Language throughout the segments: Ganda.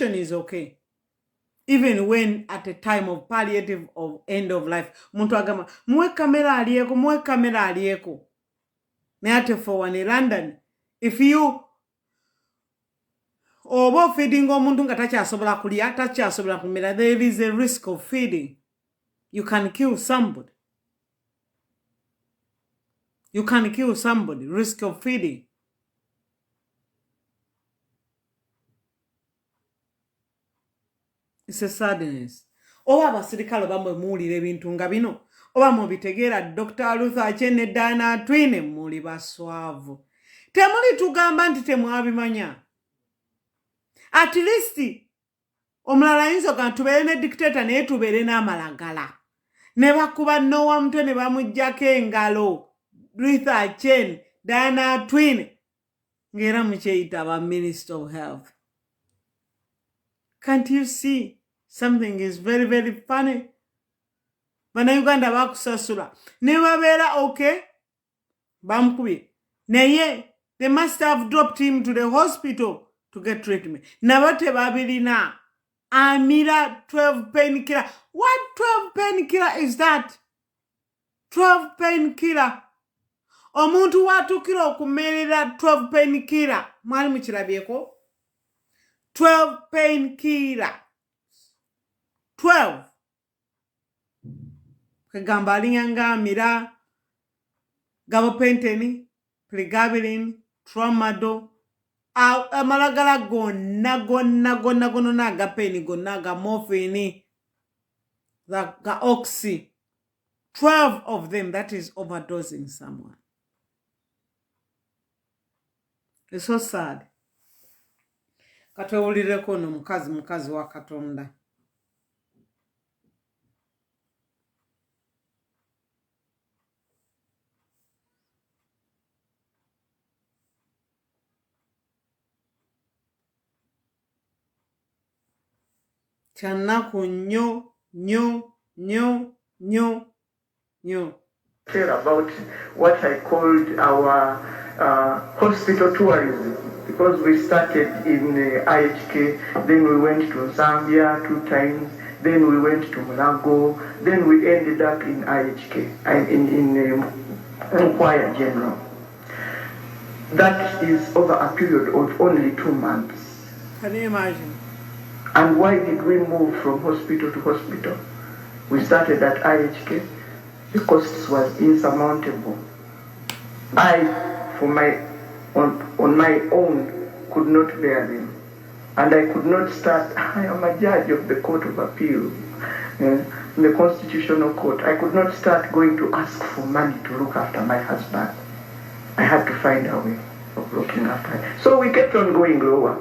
is okay. Even when at a time of palliative or end of life, muntu agamba muwe kamera aliyeko. Neate for one in London, if you obo feeding omuntu nga takyasobola kulya takyasobola kumira, there is a risk of feeding. You can kill somebody. You can kill somebody. Risk of feeding. It's a sadness. Oba abasirikale bamwe muwulira ebintu nga bino. Oba mubitegeera Dr. Luther Chene Dana Twine muli baswavu. Temuli tugamba nti temwabimanya. At least omulala yinza nga tubeere ne dictator naye tubeere n'amalagala. Ne bakuba Noah Mutwe ne bamuggyako engalo. Luther Chene Dana Twine ngera mukyeyita aba Minister of Health. Can't you see? Something is very, very funny. Bana Uganda bakusasula. Ne babeera okay. Bamkubi. Naye, they must have dropped him to the hospital to get treatment. Nabate babilina. Amira 12 painkiller. What 12 painkiller is that? 12 painkiller. Omuntu watukira okumerera 12 painkiller. Mwali mukirabyeko? 12 painkiller. 12. Kagamba alinyanga amira. Gabapenteni. Pregabalin. Tramadol. Amalagala gonna naga peni gonna morphine. Ga oxy. 12 of them. That is overdosing someone. It's so sad. Katwewulireko no mukazi wa Katonda. Chanaku Nnyo. About what I called our hospital tourism, because we started in IHK, then we went to Zambia 2 times, then we went to Mulago, then we ended up in IHK, in Inquiry General. That is over a period of only 2 months. Can you imagine? And why did we move from hospital to hospital? We started at IHK. The costs was insurmountable. I, on my own, could not bear them. And I could not start, I am a judge of the Court of Appeal, in the Constitutional Court. I could not start going to ask for money to look after my husband. I had to find a way of looking after him. So we kept on going lower.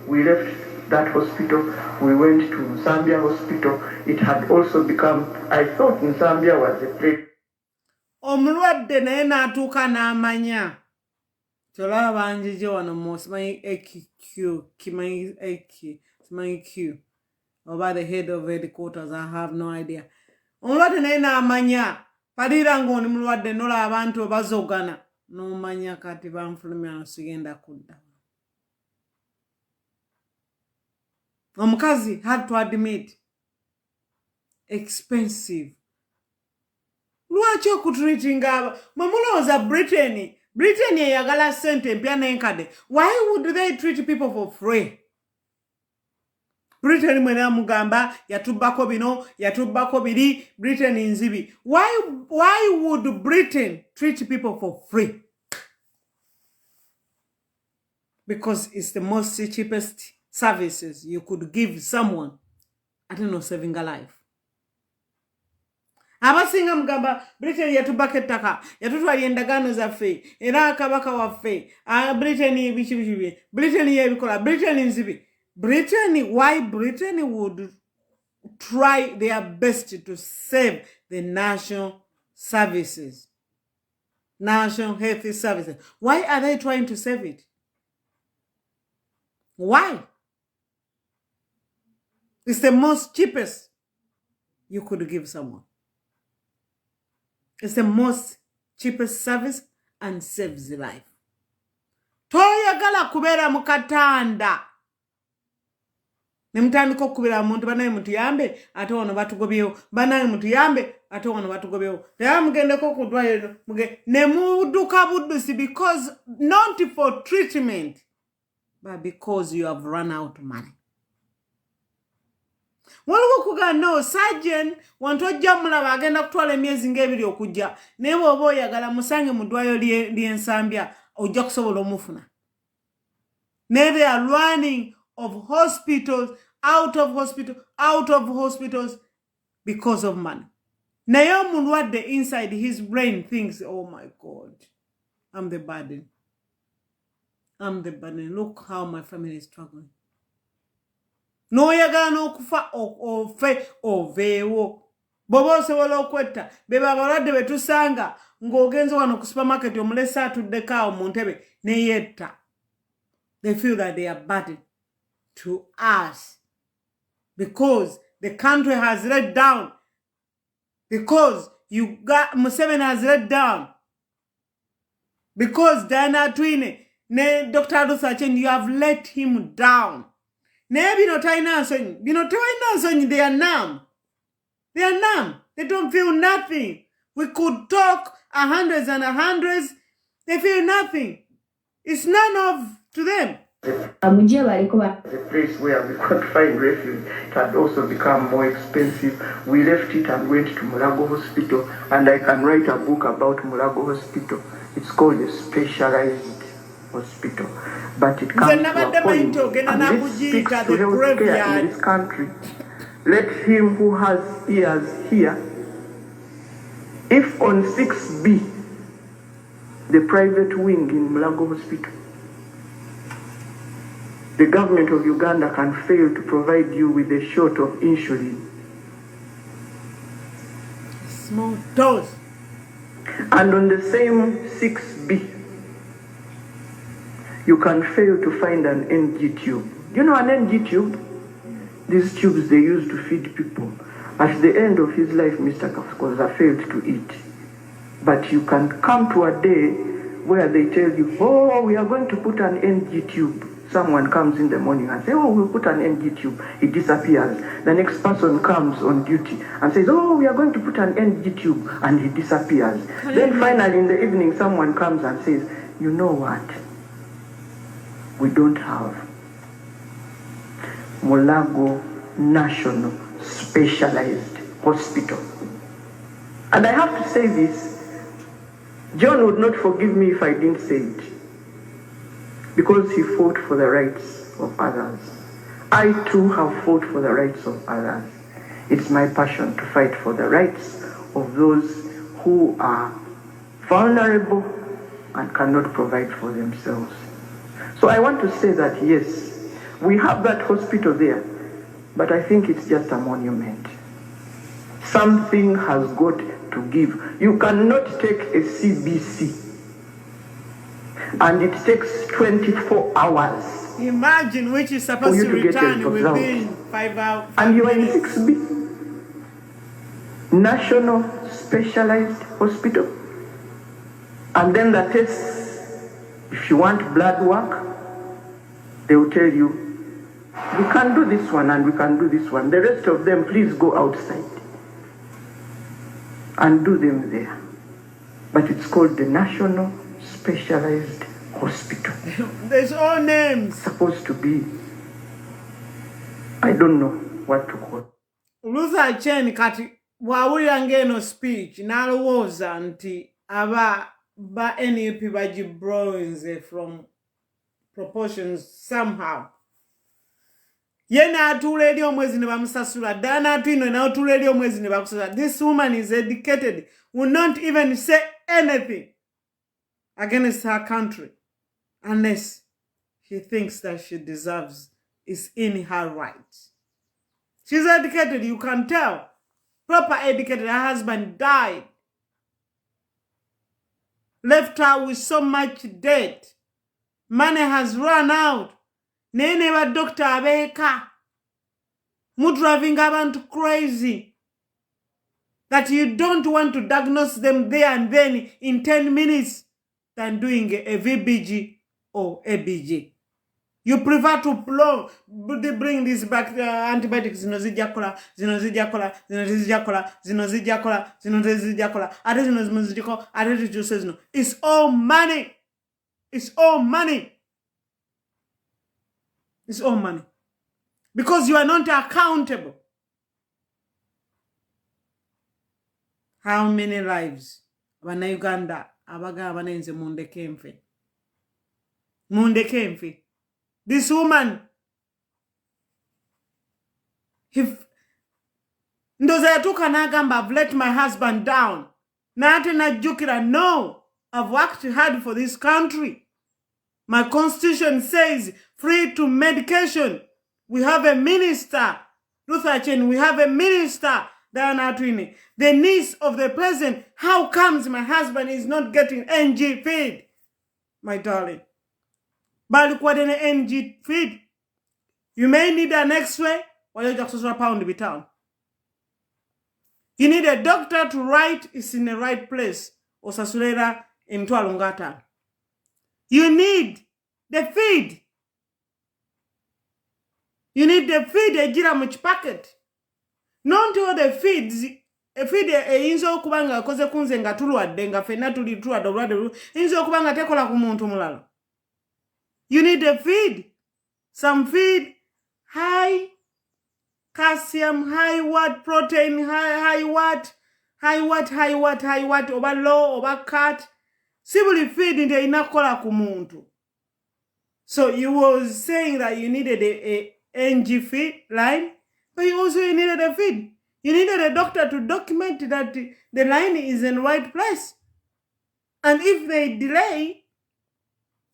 We left that hospital, we went to Zambia hospital. It had also become, I thought in Zambia was a place. Omulwadde naye n'atuuka n'amanya. Kyolaba banjije wano mu simanyi AQ, kimanyi AQ, simanyi Q. Over the head of headquarters, I have no idea. Omulwadde naye n'amanya. Palira ng'oni mulwadde nola abantu bazogana. N'omanya kati banfulumya sigenda kudda. Omukazi had to admit, expensive. Lwaki okutreatinga mwemulowooza Britain eyagala sente empya n'enkadde. Why would they treat people for free? Britain mwena mugamba yatubbako bino yatubbako biri Britain nzibi. Why would Britain treat people for free? Because it's the most cheapest services you could give someone, I don't know, saving a life. Abasinga mugamba Britain yatubaka ettaka yatutwala endagaano zaffe era akabaka waffe Britain bichi Britain yebikola Britain nzibi. Why Britain would try their best to save the national services, national health services? Why are they trying to save it? Why? It's the most cheapest you could give someone. It's the most cheapest service and saves the life. Toyagala kubera mukatanda. Nemutandika okukubira omuntu banaye mutuyambe ate wano batugobyewo banaye mutuyambe ate wano batugobyewo naye mugendeko ku ddwaliro ne mudduka buddusi because not for treatment but because you have run out money. Waliwo kuga no surgeon wantu ojja mulaba agenda kutwala emyezi ng'ebiri okujja naye bw'oba oyagala musange mu ddwaliro ly'ensambya ojja kusobola omufuna. Naye they are running of hospitals, out of hospitals because of money. Naye omulwadde inside his brain thinks, oh my God, I'm the burden. Look how my family is struggling. N'oyagala n'okufa oveewo. Bw'oba osobola okwetta beba abalwadde be tusanga ng'ogenze wano ku supermarket omulesa atuddeko awo mu ntebe ne yetta. They feel that they are burden to us because the country has let down, because Museveni has let down, because Diana Twine ne Dr. Luther Chen, you have let him down. Ne bino talina nsonyi, bino tewalina nsonyi, they are numb. They are numb. They don't feel nothing. We could talk hundreds and hundreds. They feel nothing. It's none of to them. The place where we could find refuge, it had also become more expensive. We left it and went to Mulago Hospital, and I can write a book about Mulago Hospital. It's called a specialized hospital, but it comes to a point, and this speaks to healthcare in this country. Let him who has ears hear. If on 6B, the private wing in Mulago Hospital, the government of Uganda can fail to provide you with a shot of insulin, small dose, and on the same 6B, you can fail to find an NG tube. You know an NG tube? These tubes they use to feed people. At the end of his life, Mr. Kafukoza failed to eat. But you can come to a day where they tell you, oh, we are going to put an NG tube. Someone comes in the morning and says, oh, we'll put an NG tube. It disappears. The next person comes on duty and says, oh, we are going to put an NG tube, and he disappears. Then finally in the evening, someone comes and says, you know what? We don't have Mulago National Specialized Hospital. And I have to say this, John would not forgive me if I didn't say it, because he fought for the rights of others. I too have fought for the rights of others. It's my passion to fight for the rights of those who are vulnerable and cannot provide for themselves. So I want to say that yes, we have that hospital there, but I think it's just a monument. Something has got to give. You cannot take a CBC and it takes 24 hours. Imagine which is supposed to return within 5 hours. And you are in 6B. National Specialized Hospital. And then the tests, if you want blood work, they will tell you, we can do this one and we can do this one. The rest of them, please go outside and do them there. But it's called the National Specialized Hospital. There's all names. It's supposed to be, I don't know what to call. Luther Chen kati wawulira ngeno speech n'alowooza nti aba ba NUP bagibronze from proportions somehow. Ye n'atuula eri omwezi ne bamusasula. Ddala n'atwino n'atuula eri omwezi ne bakusasula. This woman is educated, will not even say anything against her country unless she thinks that she deserves, is in her rights. She's educated, you can tell. Proper educated. Her husband died. Left her with so much debt. Money has run out. Nene ba doctor abeka. Mu driving abantu crazy. That you don't want to diagnose them there and then in 10 minutes than doing a VBG or ABG. You prefer to bring these back antibiotics. Zinozijakola. It's all money. It's all money. It's all money. Because you are not accountable. How many lives? Uganda abaga abanenze munde kemfe. This woman, if ndoza yatuka nagamba, I've let my husband down. Nate najukira, no, I've worked hard for this country. My constitution says free to medication. We have a minister, Luther Chen, we have a minister, Diana Twini, the niece of the president. How comes my husband is not getting NG feed? My darling. But what an NG feed? You may need an X-ray or you just a pound be town. You need a doctor to write is in the right place. Or sasulera in Tualungata. You need the feed. You need the feed a jiramuch packet. Not all the feeds. A feed a inzo kubanga koze kunze nga tulu adenga fena tuli tu adorado inzo kubanga tekola kumuntu mulalo. You need a feed. Some feed high calcium, high what protein, high what, oba low, oba cut. Simply feed in the inakola kumuntu. So you was saying that you needed a NG feed line, but you also needed a feed. You needed a doctor to document that the line is in the right place. And if they delay,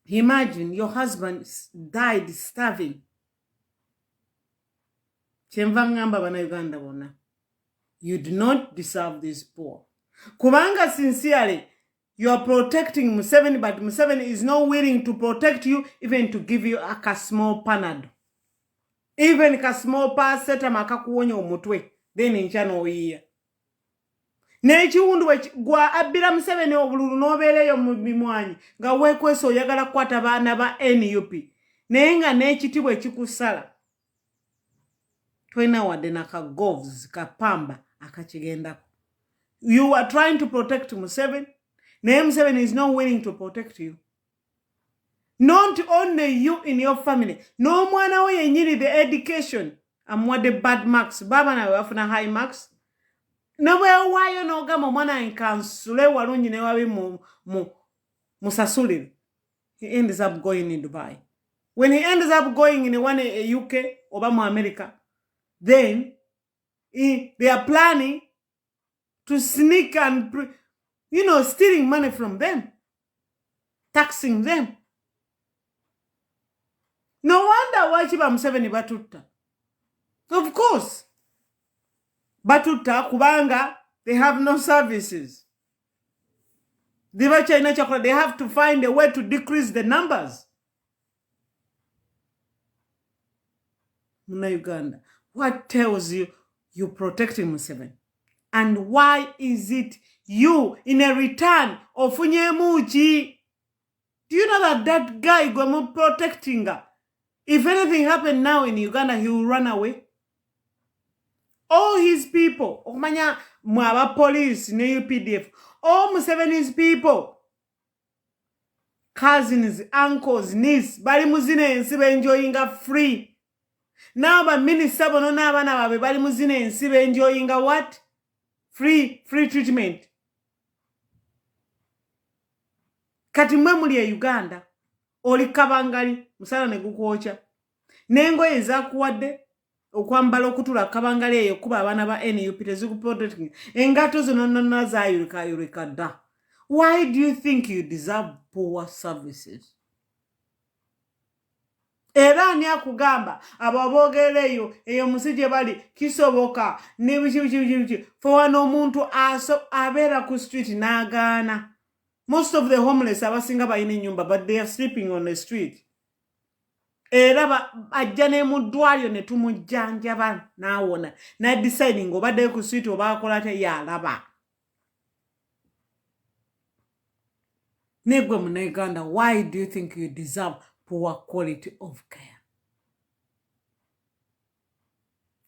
imagine your husband died starving. You do not deserve this poor. Kubanga sincerely, you are protecting Museveni, but Museveni is not willing to protect you, even to give you a small panado. Even a small paracetamol makakuonyo umutwe. Then in chano iya. Nechi undu gwa abira Museveni obululu nobele yo mumwanyi. Nga wekweso yagala kwata bana ba NUP. Nenga nechitibwe chikusala. Twena wadena ka govs kapamba akachigenda. You are trying to protect Museveni. Museveni is not willing to protect you. Not only you in your family. No mwana we nyiri the education. Amwa the bad marks. Baba na wafuna high marks. Na we wayo no gama mwana inkansule walunji ne wawi musasuli. He ends up going in Dubai. When he ends up going in one UK, Obama America, then they are planning to sneak and, stealing money from them. Taxing them. No wonder why Chiba Museveni Batodde. Of course. Batodde, Kubanga, they have no services. They have to find a way to decrease the numbers. Uganda. What tells you you're protecting Museveni? And why is it you, in a return of Unyemuji? Do you know that guy is protecting her? If anything happened now in Uganda, he will run away. All his people, Omanya Mwaba police, UPDF, all Museveni's people, cousins, uncles, niece, bali muzine nsibe enjoying free. Now ba minister bono n'abana babe bali muzine nsibe enjoying what? Free treatment. Kati mwe muli Uganda, oli kabangali, musala ne gukwocha. Nengo ezakuwadde okwambala okutula kabangali eyo kuba abana ba NUP tezikuprotecting. Engato zino nonna za yurika da. Why do you think you deserve poor services? Era ni akugamba ababogeleyo eyo musije bali kisoboka ne bichi for wano omuntu abera ku street nagana. Most of the homeless abasinga bayine nyumba, but they are sleeping on the street. Era ajane mudwalyo ne tumujjanjaba naawona na deciding obadde ku street obakola te yalaba. Negwe Munaganda, why do you think you deserve poor quality of care.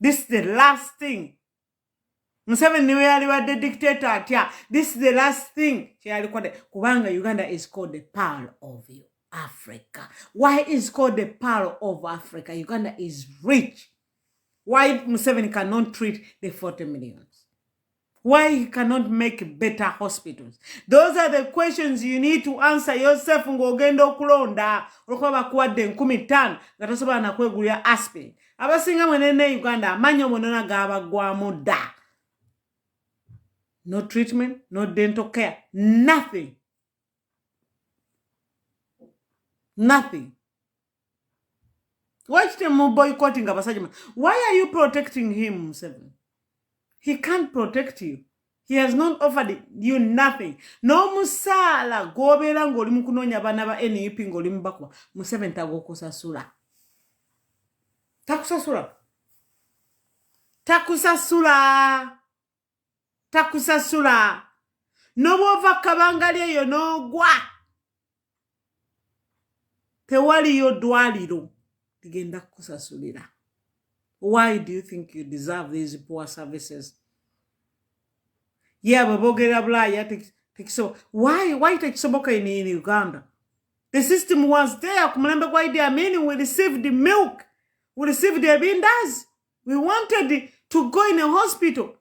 This is the last thing. Museveni niwe aliwadde dictator atya. This is the last thing. Kubanga Uganda is called the Pearl of Africa. Why is called the Pearl of Africa? Uganda is rich. Why Museveni cannot treat the 40 millions? Why he cannot make better hospitals? Those are the questions you need to answer yourself. Ngogenda okulonda olwokuba bakuwadde 15,000 nga tosobola nakwegulira aspirin. Abasinga mwenene Uganda amanyo monona gabagwamu dda. No treatment, no dental care, nothing. Nothing. Watch them boycotting Abasajima. Why are you protecting him, Museveni? He can't protect you. He has not offered you nothing. No musala gobera ngoli mukunonya bana ba NUP ngoli mbakwa. Museveni tagokusasula. Takusasula. Takusasula. Takusasula. No bova kabangali yo no gwa. Tewali yo dwaliro. Tigenda kusasulira. Why do you think you deserve these poor services? Yeah, babogera blaya so why take soboka in Uganda? The system was there. Kumulembe kwa Idi Amin, we received the milk. We received the bindas. We wanted to go in a hospital.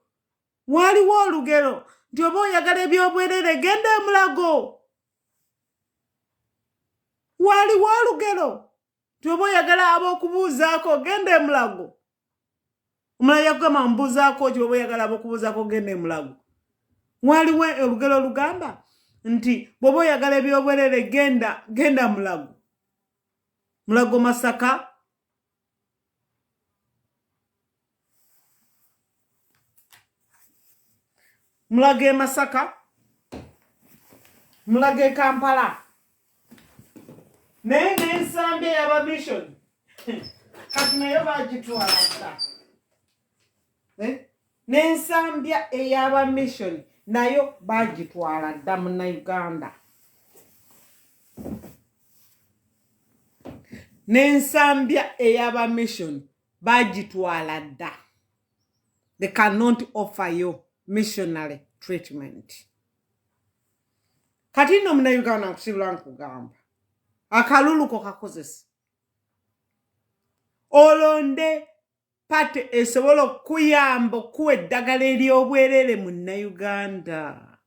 Wali wolugero. Diobo yagale byobwerere gende mulago. Wali wolugero. Diobo yagala abokubuzaako gende mulago. Umulaya kama mbuzaako diobo yagala abokubuzaako gende mulago. Waliwe olugero lugamba nti bobo yagala byobwerere genda mulago. Mulago Masaka. Mulage Masaka. Mulage Kampala. Nene ensambya yaba mission. Katuna yoba jitwala. Nensambya eyaba mission nayo bagitwala dda mu Uganda. Nensambya eyaba mission bagitwala dda. They cannot offer you missionary treatment. Kati no muna Uganda kusibula nkugamba. Akaluluko kakozesa. Olonde pate esobola kuyamba kuwa eddagala ery'obwerere mu Uganda.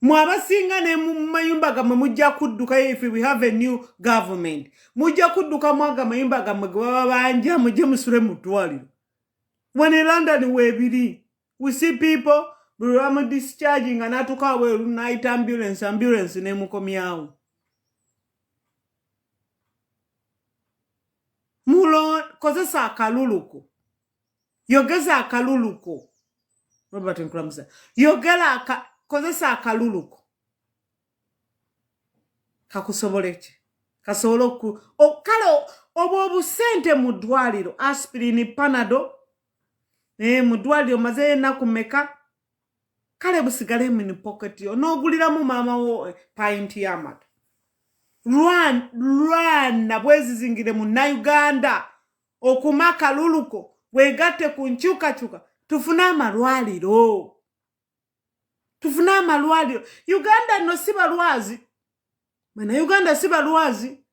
Mwabasinga ne mu mayumba gamwe mujja kudduka if we have a new government. Mujja kudduka mwaga mayumba gamwe baba banja mujje musule mu ddwaliro. When in London we see people discharging and atuka we night ambulance ne mukomyawo. Mulo kozesa akaluluko. Yogeza akaluluko. Robert Nkramsa. Kozesa akaluluko. Kakusoboleche. Kasoloku. Kalo obo sente mu ddwaliro aspirin panado. Mudwaliro maze enaku meka. Kale busigale mu pocket yo. N'ogulira mu mama wo pint y'amata. Run nabwezi zingire mu Uganda okumaka luluko wegatte ku nchuka tufuna amalwaliro Uganda no sibalwazi mana Uganda sibalwazi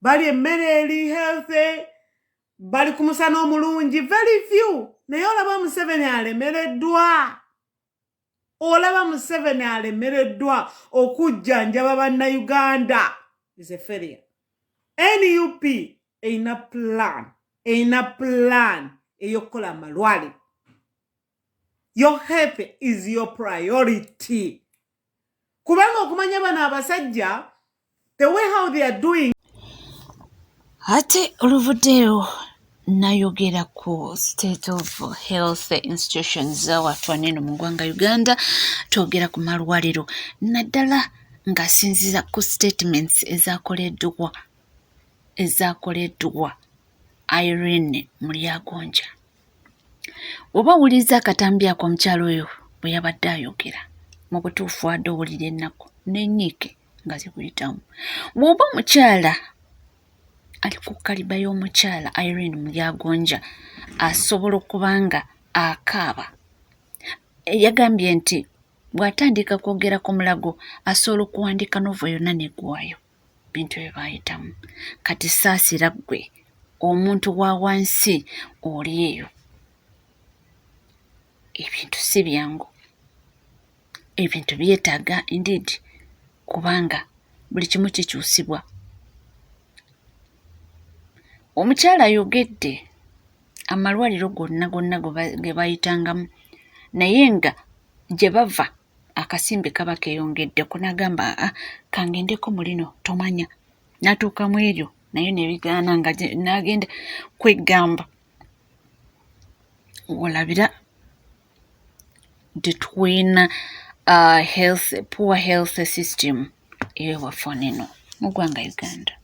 bali emmere eri healthy bali kumusana omulungi very few naye olaba Museveni alemereddwa okujjanjaba banna Uganda is a failure. NUP eina plan eyokola malwali. Your health is your priority. Kubanga okumanya bana abasajja the way how they are doing. Ate oluvuddeyo nayogera ku state of health institutions watu wanene mu ggwanga Uganda, twogera ku malwaliro naddala nga sinziza ku statements ezakoleddwa Irene Mulyagonja. Oba wuliza akatambi ako omukyalo oyo bwe yabadde ayogera mu butuufu adde owulira ennaku n'ennyiike nga zikuyitamu. Bw'oba omukyala ali ku kaliba y'omukyala Irene Mulyagonja asobola okuba nga akaaba, yagambye nti bw'atandika kwogera ku mulago asobola okuwandiika novo yonna neggwayo bintu bye baayitamu. Kati saasira ggwe omuntu wa wansi oli eyo. Ebintu si byangu, ebintu byetaaga indeed kubanga buli kimu kikyusibwa. Omukyala ayogedde amalwaliro gonna ge bayitangamu, naye nga gye bava akasimbi kaba keeyongeddeko, n'agamba kangendeko mulino tomanya, n'atuuka mu eryo naye nebigaana nga n'agenda kwegamba. Olabira tetulina poor health system eyo waffe neno mu ggwanga Uganda.